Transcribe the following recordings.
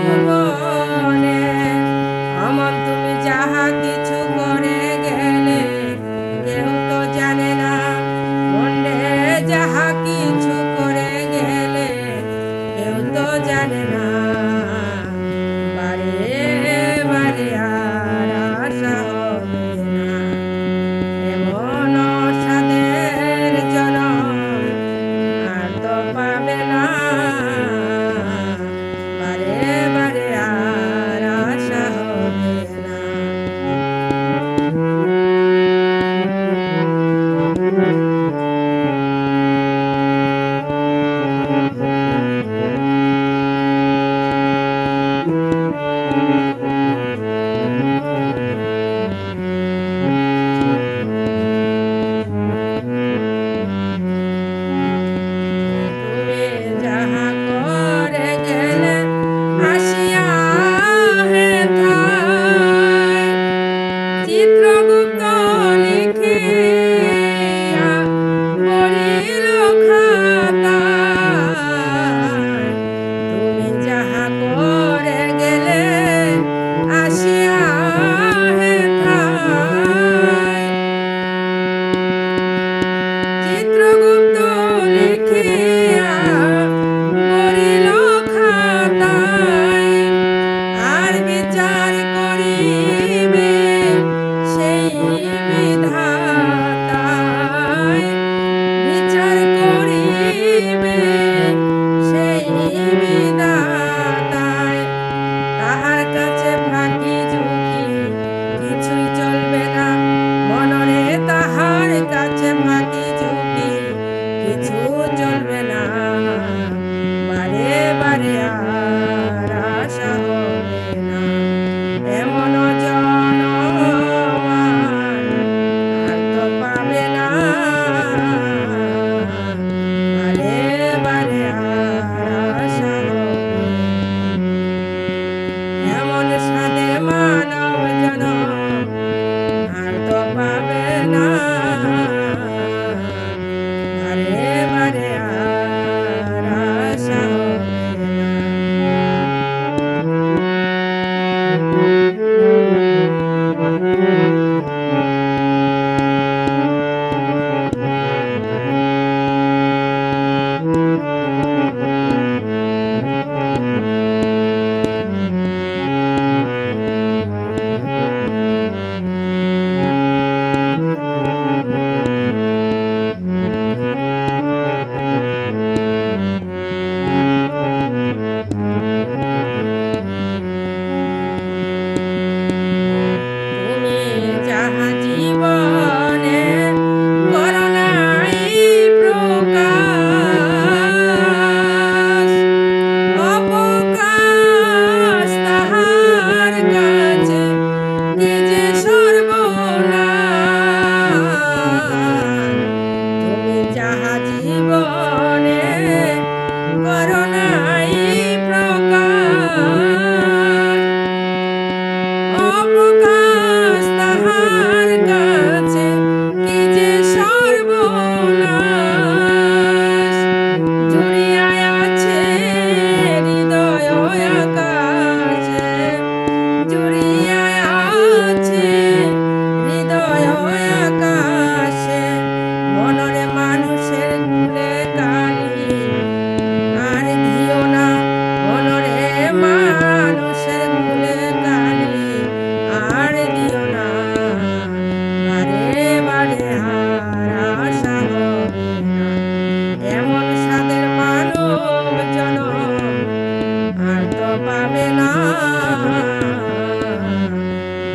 ভুবনে অমন তুমি যাহা কিছু করে গেলে কেউ তো জানে না মনে যাহা কিছু করে গেলে কেউ তো জানে না বারে বারে আর আশা হবে না এমন সাদের জনম আর তো পাবে না বারে বারে আর আশা হবে না চিত্রগুপ্ত লিখিয়া পড়িল খাতায় তুমি যাহা করে গেলে আসিয়া হেথায় চিত্রগুপ্ত লিখিয়া পড়িল খাতায় আর বিচার করিবে সেই বিধাতায় বিচার করিবে সেই বিধাতায় তাহার কাছে ফাঁকি ঝুঁকি কিছুই চলবে না মনরে তাহার কাছে ফাঁকি ঝুঁকি কিছু চলবে না বারে বারে আর আশা হবে না এমন জনমান আর তো পাবে না বারে বারে আর আশা হবে এমন সাদের মানব জনম আর তো পাবে না বারে বারে আর আশা হবে না তুমি যাহা জীবনে করো নাই প্রকাশ অবকাশ তাহার কাছে কি যে সর্বনাশ তুমি যাহা জীবনে করো নাই প্রকাশ অবকাশ তাহার কাছে কি যে সর্বনাশ জুড়িয়া আছে হৃদয় আকাশে জুড়িয়া আছে হৃদয় আকাশে মনরে মানুষের কুলে কালি আর দিও না মনরে মানুষের কুলে কালি আর দিও না বারে বারে আর আশা হবে না এমন সাদের মানব জনম আর তো পাবে না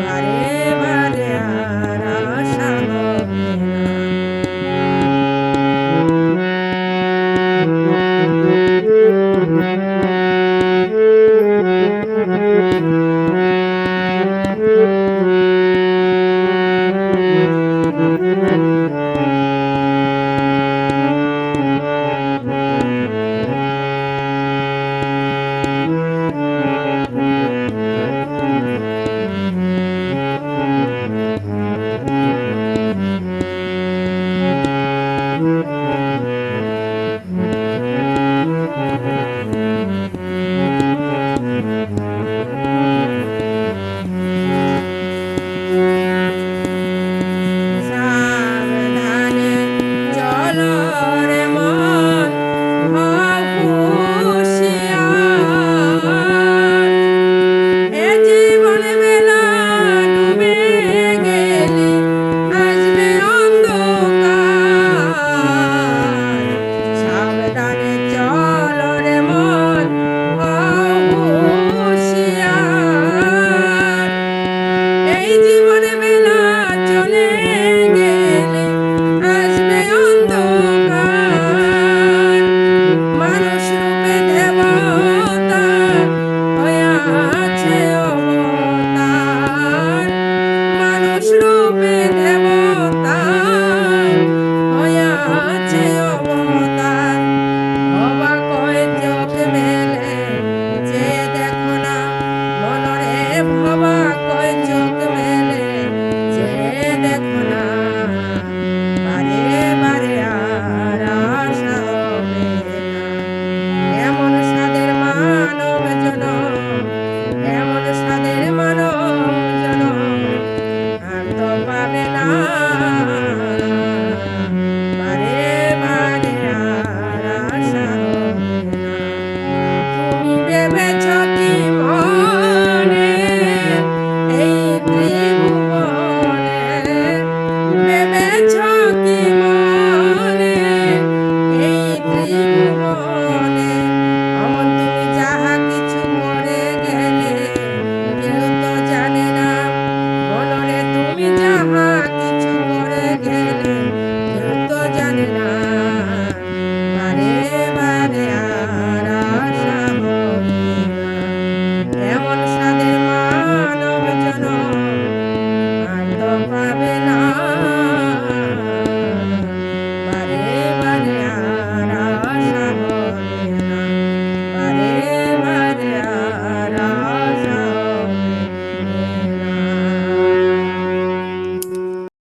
বারে বারে আর আশা হবে না